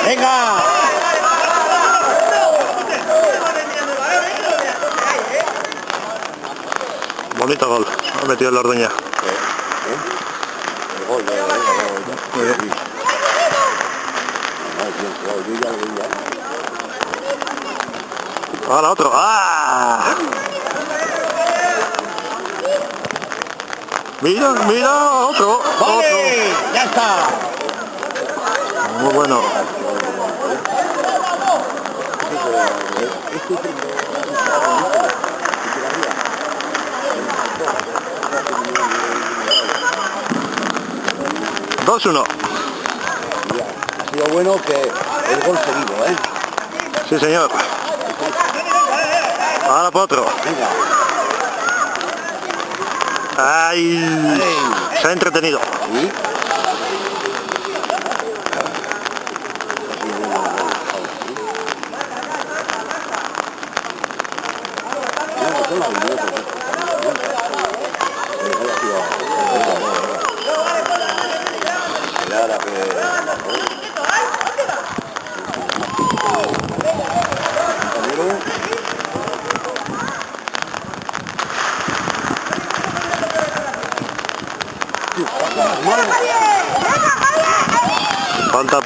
¡Venga! Bonito gol, ha metido el Orduña. El gol, Ahora otro. ¡Ah! Mira, mira, otro. ¡Vale! Otro. ¡Ya está! Muy bueno. Dos uno. Ha sido bueno que el gol seguido, ¿eh? Sí, señor. Ahora por otro. Venga. ¡Ay! Se ha entretenido. ¿Sí? Falta.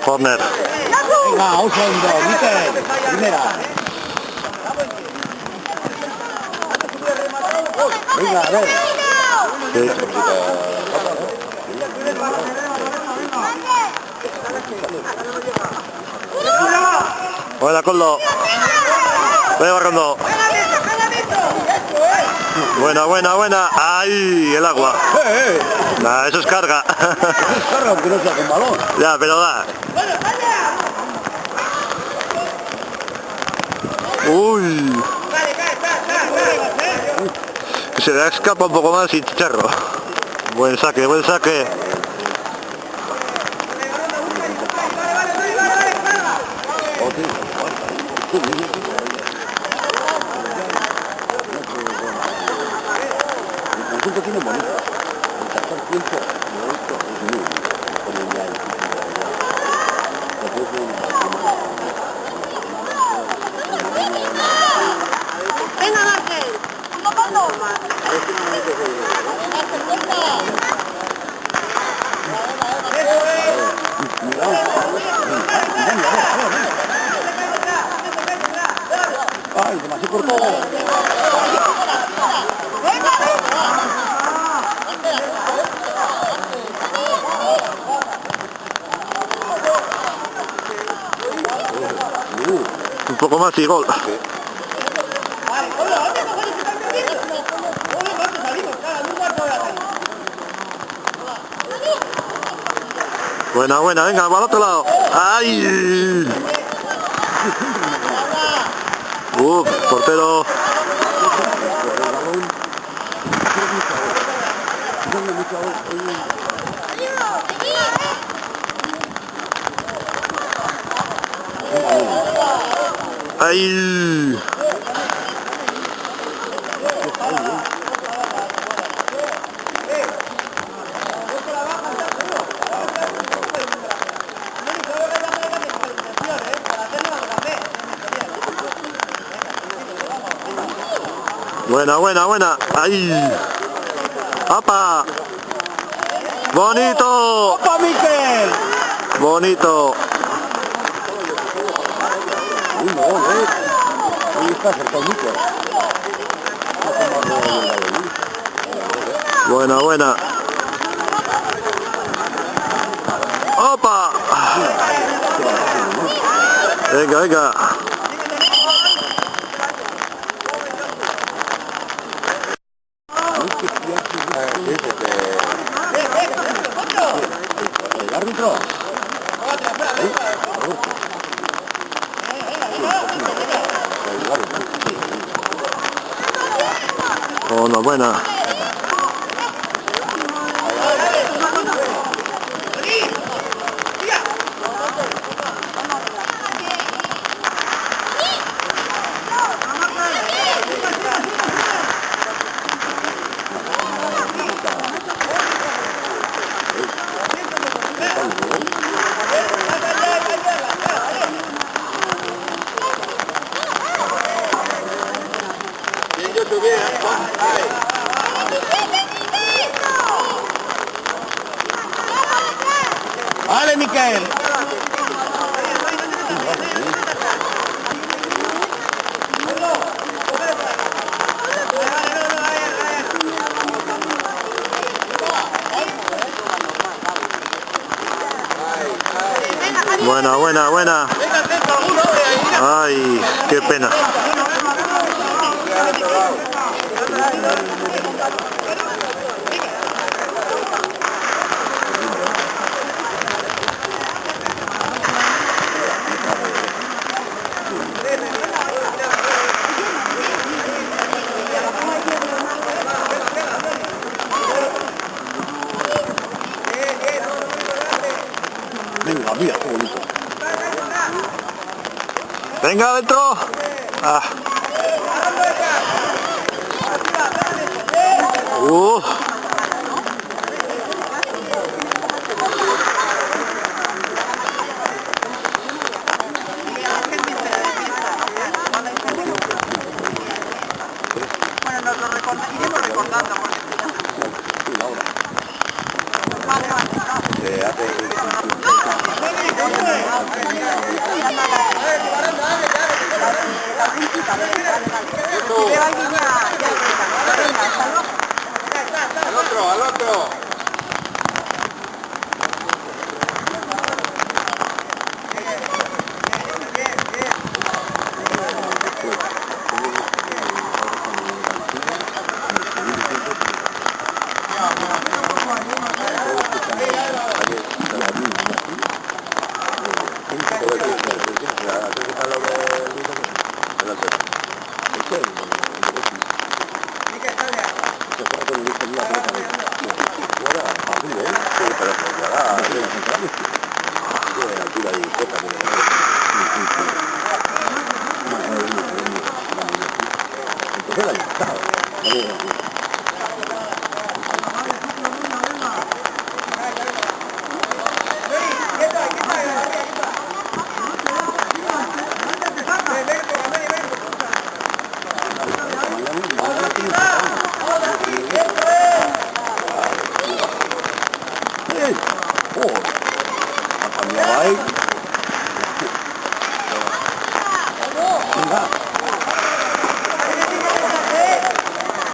Corner. Venga, un segundo, Miquel. Primera. Venga, a ver. Sí. Buena, Coldo. Voy bajando. Buena, buena, buena. ¡Ay! El agua. Nah, eso es carga. Carga, aunque no sea con balón. Ya, pero da. Uy. Se le escapa un poco más y chicharro. Buen saque, buen saque. El conjunto tiene bonito. El tercer tiempo de esto es muy bonito. Como ya el Venga, Markel. ¿Cómo cuándo? ¡ay, demasiado corto! Un poco más y gol. Buena, buena, venga, para el otro lado. ¡Ay! Portero. ¡Ay! Buena, buena, buena. Ahí. ¡Apa! ¡Bonito! ¡Opa, Miquel! Bonito. Uy, no, no. Ahí está acercado Miquel. Buena, buena. ¡Opa! Venga, venga. El árbitro. Buena, buena. ¡Vale, Miquel! Buena, buena, buena. Ay, qué pena. Venga, mira, qué bonito. Venga, adentro. Ah. Bueno, nos lo iremos recordando. Sí, Laura. Vale, vale. Se hace... Al otro, al otro.